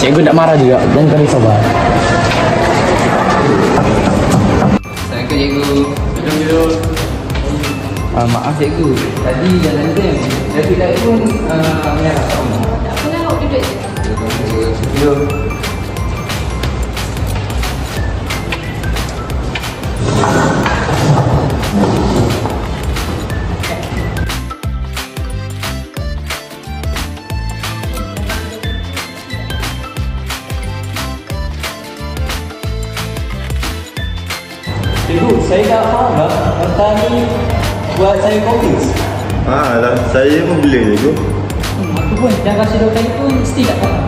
Cikgu tak marah juga, jangan kau risau bah. Assalamualaikum cikgu. Duduk. Maaf cikgu, tadi jalan rem. Trafik light pun merah. Tak pernah awak duduk je. Duduk. Cikgu, saya tak faham lah. Kata ni buat saya confused. Lah, saya pun boleh cikgu. Aku pun dah kasi 2 kali pun still tak faham.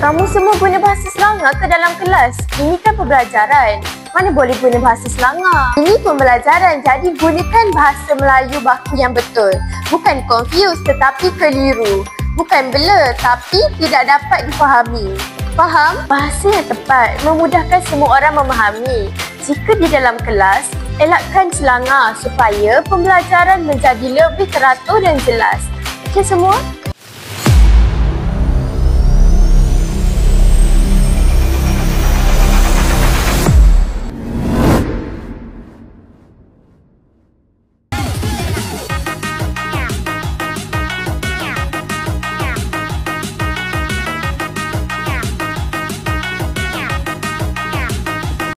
Kamu semua guna bahasa Selangor ke dalam kelas? Ini kan pembelajaran. Mana boleh guna bahasa Selangor? Ini pembelajaran, jadi gunakan bahasa Melayu baku yang betul. Bukan confused tetapi keliru. Bukan blur tapi tidak dapat difahami. Faham? Bahasa yang tepat memudahkan semua orang memahami. Jika di dalam kelas, elakkan Selangor supaya pembelajaran menjadi lebih teratur dan jelas. Okey semua?